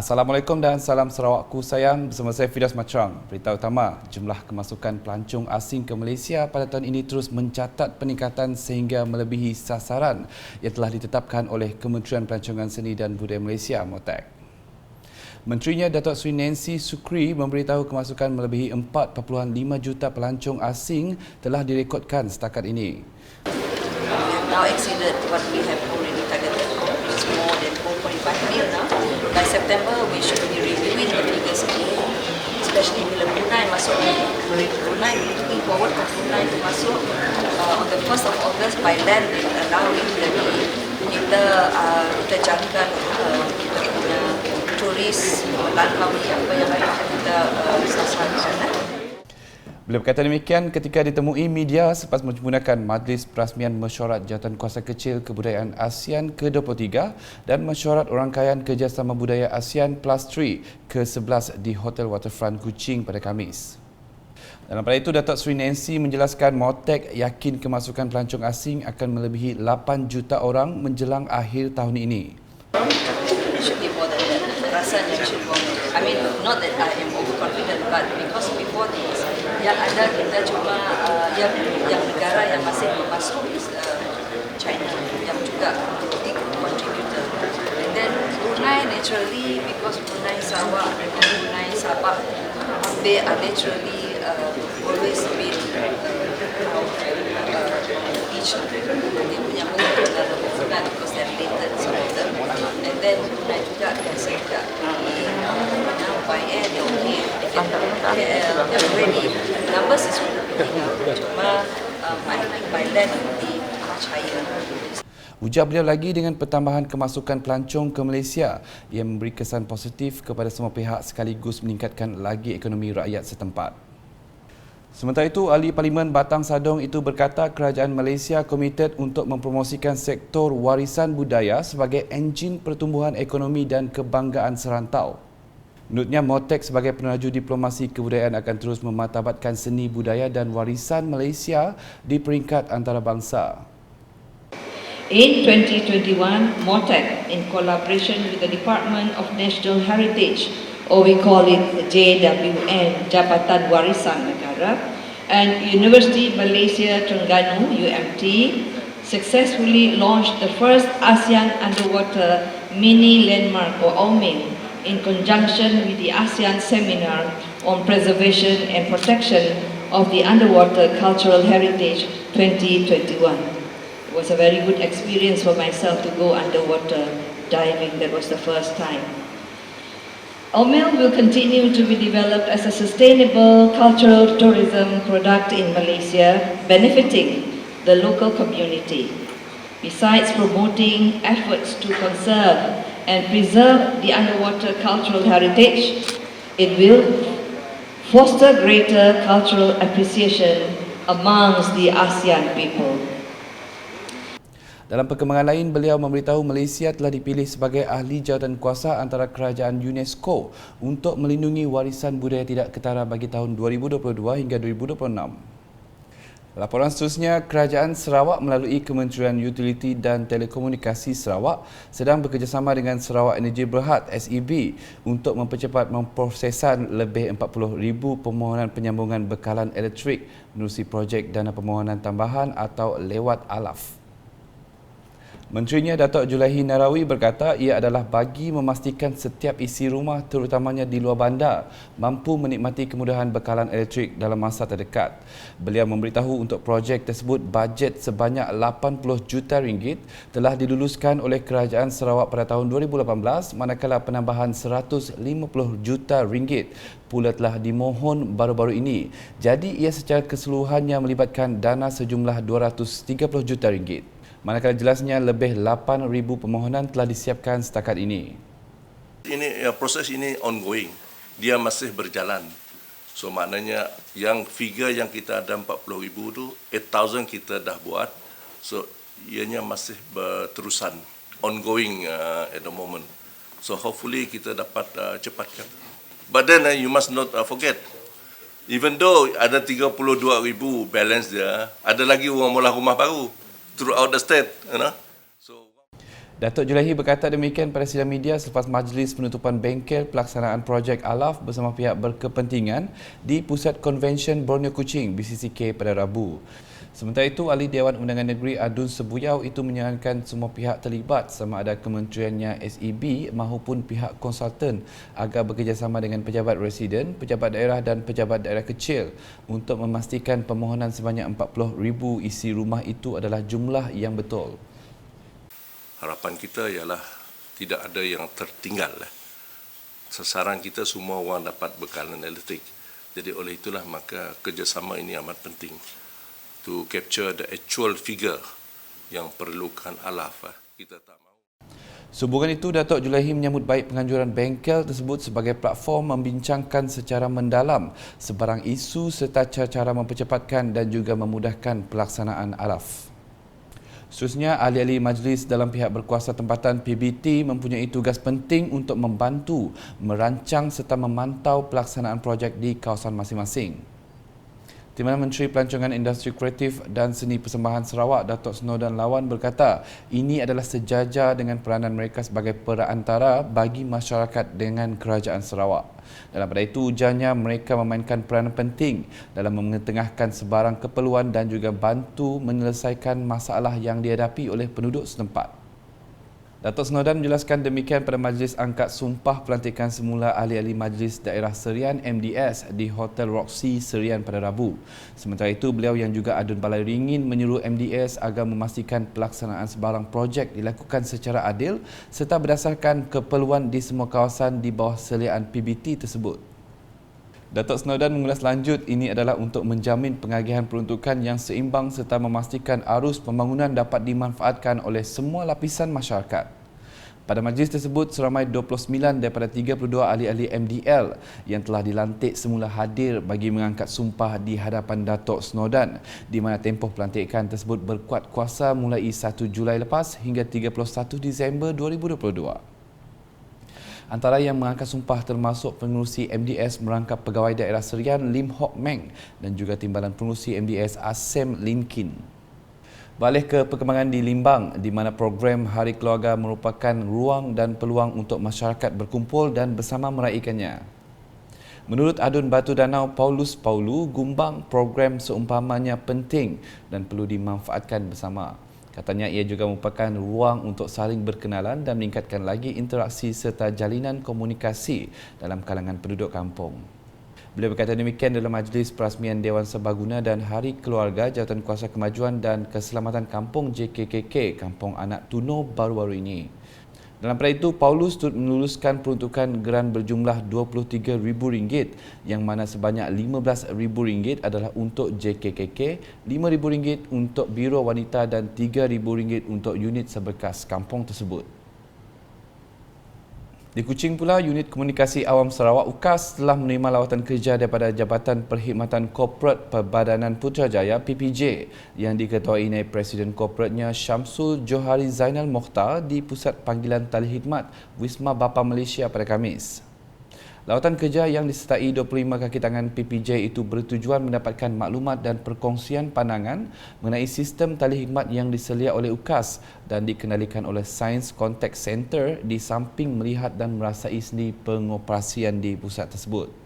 Assalamualaikum dan salam Sarawakku sayang, bersama saya Fidas Macrang. Berita utama, jumlah kemasukan pelancong asing ke Malaysia pada tahun ini terus mencatat peningkatan sehingga melebihi sasaran yang telah ditetapkan oleh Kementerian Pelancongan Seni dan Budaya Malaysia (MOTAC). Menterinya Datuk Seri Nancy Sukri memberitahu kemasukan melebihi 4.5 juta pelancong asing telah direkodkan setakat ini. We have now exceeded what we have already targeted, which is more than 4.5 million now. By September, we should be reviewing the figures again, especially bila Brunei masuk ni. Brunei, looking forward for Brunei to masuk on the 1st of August by land, allowing kita jangkakan kita punya turis Langkawi apa yang kita sasarkan. Beliau berkata demikian ketika ditemui media selepas menggunakan Majlis Perasmian Mesyuarat Jawatankuasa Kecil Kebudayaan ASEAN ke-23 dan Mesyuarat Orangkaian Kerjasama Budaya ASEAN Plus 3 ke-11 di Hotel Waterfront Kuching pada Khamis. Dalam pada itu, Datuk Seri Nancy menjelaskan MOTAC yakin kemasukan pelancong asing akan melebihi 8 juta orang menjelang akhir tahun ini. Should be more than that. Rasanya should be. I mean, not that I am overconfident, but because before this, yang ada kita cuma yang negara yang masih masuk is China, yang juga big contributor. And then Brunei naturally, because Brunei Sarawak dan Brunei Sabah, they are naturally always been each dia punya hubungan because they're related some of them. And then Brunei juga biasa juga by air they're okay, they're ready. Numbers is really big, cuma by land will be much higher. Ujar beliau lagi dengan pertambahan kemasukan pelancong ke Malaysia yang memberi kesan positif kepada semua pihak sekaligus meningkatkan lagi ekonomi rakyat setempat. Sementara itu, Ahli Parlimen Batang Sadong itu berkata kerajaan Malaysia komited untuk mempromosikan sektor warisan budaya sebagai enjin pertumbuhan ekonomi dan kebanggaan serantau. Menurutnya, MOTAC sebagai peneraju diplomasi kebudayaan akan terus memartabatkan seni budaya dan warisan Malaysia di peringkat antarabangsa. In 2021, MOTAC, in collaboration with the Department of National Heritage, or we call it JWN, Jabatan Warisan Negara, and University Malaysia Terengganu, UMT, successfully launched the first ASEAN Underwater Mini Landmark, or AUMIN, in conjunction with the ASEAN Seminar on Preservation and Protection of the Underwater Cultural Heritage 2021. It was a very good experience for myself to go underwater diving. That was the first time. AUMIL will continue to be developed as a sustainable cultural tourism product in Malaysia, benefiting the local community. Besides promoting efforts to conserve and preserve the underwater cultural heritage, it will foster greater cultural appreciation amongst the ASEAN people. Dalam perkembangan lain, beliau memberitahu Malaysia telah dipilih sebagai ahli jawatankuasa antara kerajaan UNESCO untuk melindungi warisan budaya tidak ketara bagi tahun 2022 hingga 2026. Laporan seterusnya, Kerajaan Sarawak melalui Kementerian Utiliti dan Telekomunikasi Sarawak sedang bekerjasama dengan Sarawak Energy Berhad (SEB) untuk mempercepat memprosesan lebih 40,000 permohonan penyambungan bekalan elektrik menerusi projek dana permohonan tambahan atau lewat ALAF. Menterinya Datuk Julaihi Narawi berkata ia adalah bagi memastikan setiap isi rumah terutamanya di luar bandar mampu menikmati kemudahan bekalan elektrik dalam masa terdekat. Beliau memberitahu untuk projek tersebut bajet sebanyak 80 juta ringgit telah diluluskan oleh Kerajaan Sarawak pada tahun 2018 manakala penambahan 150 juta ringgit pula telah dimohon baru-baru ini. Jadi ia secara keseluruhannya melibatkan dana sejumlah 230 juta ringgit. Manakala jelasnya lebih 8,000 permohonan telah disiapkan setakat ini. Proses ini ongoing, dia masih berjalan. So maknanya yang figure yang kita ada 40,000 tu 8,000 kita dah buat. So ianya masih berterusan, ongoing at the moment. So hopefully kita dapat cepatkan. But then you must not forget, even though ada 32,000 balance dia, ada lagi orang mula rumah baru throughout the state, you know. Datuk Julaihi berkata demikian pada sidang media selepas majlis penutupan bengkel pelaksanaan projek Alaf bersama pihak berkepentingan di Pusat Konvensyen Borneo Kuching BCCK pada Rabu. Sementara itu, Ahli Dewan Undangan Negeri Adun Sebuyau itu menyarankan semua pihak terlibat sama ada kementeriannya SEB maupun pihak konsultan agar bekerjasama dengan pejabat residen, pejabat daerah dan pejabat daerah kecil untuk memastikan permohonan sebanyak 40,000 isi rumah itu adalah jumlah yang betul. Harapan kita ialah tidak ada yang tertinggal. Sasaran kita semua orang dapat bekalan elektrik. Jadi oleh itulah maka kerjasama ini amat penting to capture the actual figure yang perlukan Alaf. Kita tak mahu. Sehubungan itu, Datuk Julaihi menyambut baik penganjuran bengkel tersebut sebagai platform membincangkan secara mendalam sebarang isu serta cara-cara mempercepatkan dan juga memudahkan pelaksanaan Alaf. Seterusnya, ahli-ahli majlis dalam pihak berkuasa tempatan PBT mempunyai tugas penting untuk membantu, merancang serta memantau pelaksanaan projek di kawasan masing-masing. Timbalan Menteri Pelancongan Industri Kreatif dan Seni Persembahan Sarawak, Datuk Snowdan Lawan berkata, ini adalah sejajar dengan peranan mereka sebagai perantara bagi masyarakat dengan Kerajaan Sarawak. Dalam pada itu, ujarnya mereka memainkan peranan penting dalam mengetengahkan sebarang keperluan dan juga bantu menyelesaikan masalah yang dihadapi oleh penduduk setempat. Datuk Snowdan menjelaskan demikian pada majlis angkat sumpah pelantikan semula ahli-ahli Majlis Daerah Serian MDS di Hotel Roxy Serian pada Rabu. Sementara itu, beliau yang juga adun balai ringin menyuruh MDS agar memastikan pelaksanaan sebarang projek dilakukan secara adil serta berdasarkan keperluan di semua kawasan di bawah seliaan PBT tersebut. Datuk Snowdan mengulas lanjut ini adalah untuk menjamin pengagihan peruntukan yang seimbang serta memastikan arus pembangunan dapat dimanfaatkan oleh semua lapisan masyarakat. Pada majlis tersebut, seramai 29 daripada 32 ahli-ahli MDL yang telah dilantik semula hadir bagi mengangkat sumpah di hadapan Datuk Snowdan, di mana tempoh pelantikan tersebut berkuat kuasa mulai 1 Julai lepas hingga 31 Disember 2022. Antara yang mengangkat sumpah termasuk pengerusi MDS merangkap pegawai daerah Serian Lim Hock Meng dan juga timbalan pengerusi MDS Asem Linkin. Balik ke perkembangan di Limbang, di mana program Hari Keluarga merupakan ruang dan peluang untuk masyarakat berkumpul dan bersama meraihkannya. Menurut Adun Batu Danau Paulus Paulu, gumbang program seumpamanya penting dan perlu dimanfaatkan bersama. Katanya ia juga merupakan ruang untuk saling berkenalan dan meningkatkan lagi interaksi serta jalinan komunikasi dalam kalangan penduduk kampung. Beliau berkata demikian dalam majlis perasmian Dewan Serbaguna dan Hari Keluarga Jawatankuasa Kemajuan dan Keselamatan Kampung JKKK Kampung Anak Tuno baru-baru ini. Dalam pada itu, Paulus turut meluluskan peruntukan geran berjumlah RM23,000 yang mana sebanyak RM15,000 adalah untuk JKKK, RM5,000 untuk Biro Wanita dan RM3,000 untuk unit seberkas kampung tersebut. Di Kuching pula, Unit Komunikasi Awam Sarawak UKAS telah menerima lawatan kerja daripada Jabatan Perkhidmatan Korporat Perbadanan Putrajaya PPJ yang diketuai naib Presiden Korporatnya Syamsul Johari Zainal Mokhtar di Pusat Panggilan Tali Khidmat Wisma Bapa Malaysia pada Khamis. Lawatan kerja yang disertai 25 kaki tangan PPJ itu bertujuan mendapatkan maklumat dan perkongsian pandangan mengenai sistem tali khidmat yang diselia oleh UKAS dan dikendalikan oleh Science Contact Center di samping melihat dan merasai sendiri pengoperasian di pusat tersebut.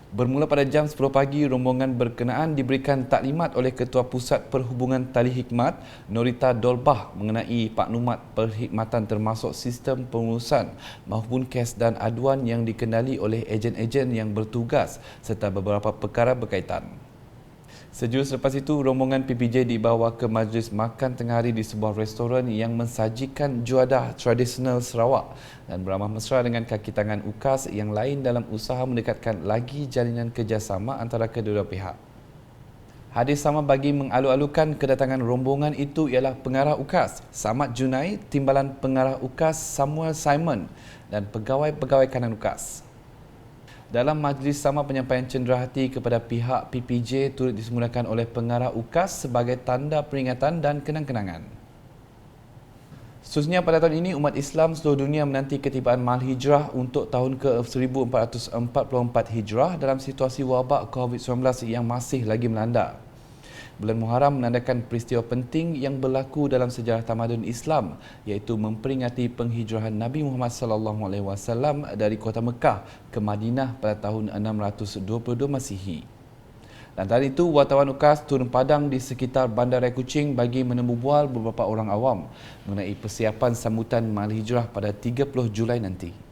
Bermula pada jam 10 pagi, rombongan berkenaan diberikan taklimat oleh Ketua Pusat Perhubungan Tali Hikmat, Norita Dolbah mengenai maklumat perkhidmatan termasuk sistem pengurusan maupun kes dan aduan yang dikendali oleh ejen-ejen yang bertugas serta beberapa perkara berkaitan. Sejurus selepas itu, rombongan PPJ dibawa ke majlis makan tengah hari di sebuah restoran yang mensajikan juadah tradisional Sarawak dan beramah mesra dengan kaki tangan UKAS yang lain dalam usaha mendekatkan lagi jalinan kerjasama antara kedua pihak. Hadis sama bagi mengalu-alukan kedatangan rombongan itu ialah Pengarah UKAS Samad Junai, Timbalan Pengarah UKAS Samuel Simon dan pegawai-pegawai kanan UKAS. Dalam majlis sama, penyampaian cenderahati kepada pihak PPJ turut disemulakan oleh Pengarah UKAS sebagai tanda peringatan dan kenang-kenangan. Seterusnya, pada tahun ini umat Islam seluruh dunia menanti ketibaan Mahal Hijrah untuk tahun ke-1444 Hijrah dalam situasi wabak COVID-19 yang masih lagi melanda. Bulan Muharram menandakan peristiwa penting yang berlaku dalam sejarah tamadun Islam, iaitu memperingati penghijrahan Nabi Muhammad SAW dari kota Mekah ke Madinah pada tahun 622 Masihi. Lantaran itu, wartawan UKAS turun padang di sekitar Bandaraya Kuching bagi menemu bual beberapa orang awam mengenai persiapan sambutan Ma'al Hijrah pada 30 Julai nanti.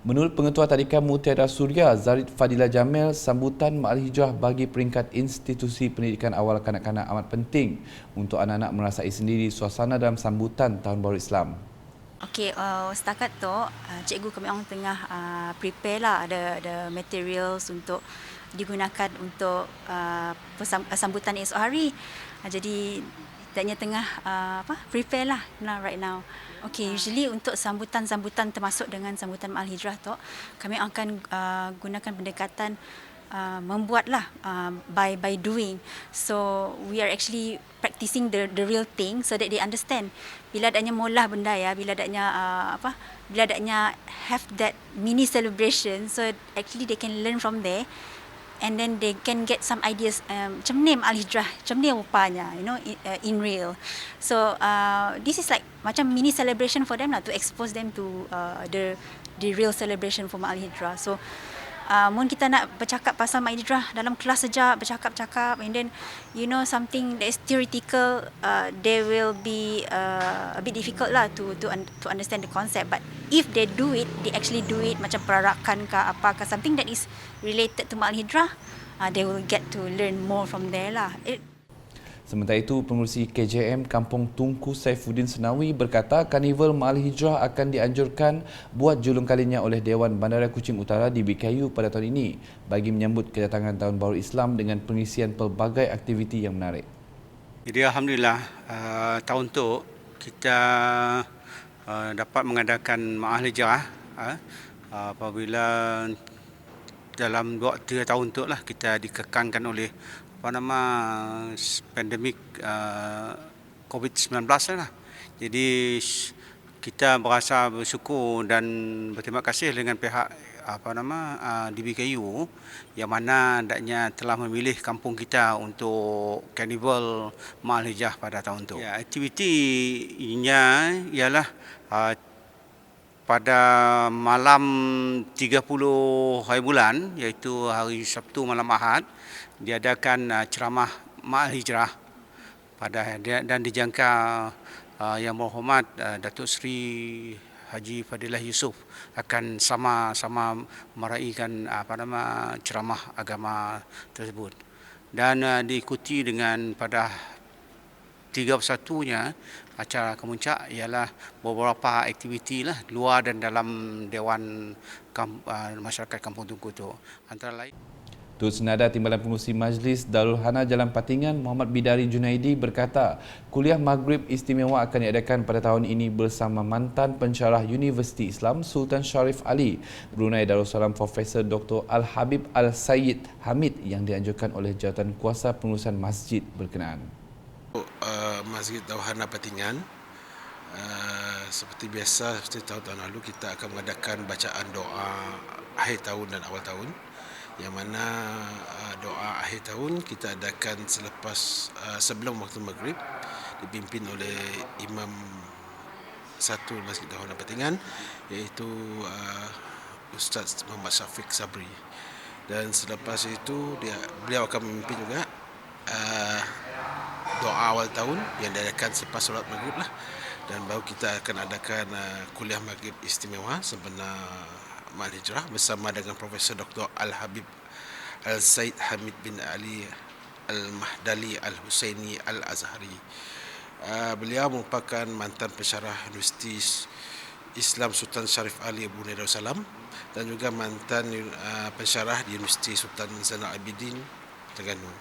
Menurut Pengetua Tadika Mutiara Suria, Zarid Fadila Jamil, sambutan Ma'al Hijrah bagi peringkat institusi pendidikan awal kanak-kanak amat penting untuk anak-anak merasai sendiri suasana dalam sambutan Tahun Baru Islam. Okey, setakat tu cikgu kami orang tengah prepare lah, ada materials untuk digunakan untuk sambutan esok hari. Jadi kita tengah prepare lah right now. Okey, usually untuk sambutan-sambutan termasuk dengan sambutan Ma'al Hijrah tu, kami akan gunakan pendekatan membuatlah by doing. So we are actually practicing the real thing so that they understand. Bila adanya molah benda ya, bila adanya have that mini celebration, so actually they can learn from there. And then they can get some ideas macam ni Ma'al Hijrah, macam ni rupanya, in real. So this is like macam mini celebration for them lah, to expose them to the real celebration for Ma'al Hijrah. So mun kita nak bercakap pasal Ma'al Hijrah dalam kelas saja, bercakap-cakap, and then something that is theoretical, they will be a bit difficult lah to understand the concept. But if they do it, they actually do it macam perarakan ke apakah, something that is related to Ma'al Hijrah, they will get to learn more from there lah. Sementara itu, Pengerusi KJM Kampung Tunku Saifuddin Senawi berkata Karnival Ma'al Hijrah akan dianjurkan buat julung kalinya oleh Dewan Bandaraya Kuching Utara di BKU pada tahun ini bagi menyambut kedatangan Tahun Baru Islam dengan pengisian pelbagai aktiviti yang menarik. Jadi Alhamdulillah, tahun tu kita dapat mengadakan Ma'al Hijrah apabila dalam 2-3 tahun tu lah kita dikekankan oleh pandemik COVID-19 lah. Jadi kita berasa bersyukur dan berterima kasih dengan pihak DBKU yang mana hendaknya telah memilih kampung kita untuk Karnival Ma'al Hijrah pada tahun itu. Ya, aktivitinya ialah pada malam 30 hari bulan, iaitu hari Sabtu malam Ahad, diadakan ceramah Ma'al Hijrah dan dijangka Yang Berhormat Datuk Seri Haji Fadilah Yusof akan sama-sama meraihkan ceramah agama tersebut, dan diikuti dengan pada 31-nya acara kemuncak ialah beberapa aktiviti lah luar dan dalam Dewan Masyarakat Kampung Tunku itu, antara lain. Turut senada Timbalan Pengerusi Majlis Darul Hana Jalan Patingan Muhammad Bidari Junaidi berkata kuliah Maghrib Istimewa akan diadakan pada tahun ini bersama mantan pensyarah Universiti Islam Sultan Sharif Ali, Brunei Darussalam Profesor Dr. Al-Habib Al-Sayyid Hamid yang dianjurkan oleh Jawatan Kuasa Pengurusan Masjid berkenaan. Masjid Darul Hana Patingan, seperti biasa, seperti tahun-tahun lalu, kita akan mengadakan bacaan doa akhir tahun dan awal tahun, yang mana doa akhir tahun kita adakan sebelum waktu maghrib, dipimpin oleh Imam satu Masjid Darul Hana Patingan, iaitu Ustaz Muhammad Syafiq Sabri, dan selepas itu beliau akan memimpin juga doa awal tahun yang diadakan selepas solat maghrib lah, dan baru kita akan adakan kuliah maghrib istimewa sempena Ma'al Hijrah bersama dengan Profesor Dr. Al-Habib Al-Sayyid Hamid bin Ali Al-Mahdali Al-Husaini Al-Azhari. Beliau merupakan mantan pensyarah Universiti Islam Sultan Sharif Ali Brunei Darussalam dan juga mantan pensyarah di Universiti Sultan Zainal Abidin Terengganu.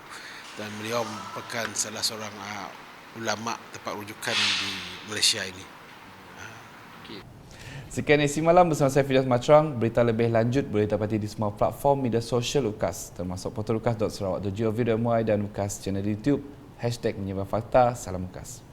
Dan beliau merupakan salah seorang ulama tempat rujukan di Malaysia ini. Sekian isi malam bersama saya Fidas Matrang. Berita lebih lanjut boleh dapati di semua platform media sosial UKAS termasuk portal ukas.sarawak.gov.my dan UKAS channel YouTube #menyebarfakta. Salam UKAS.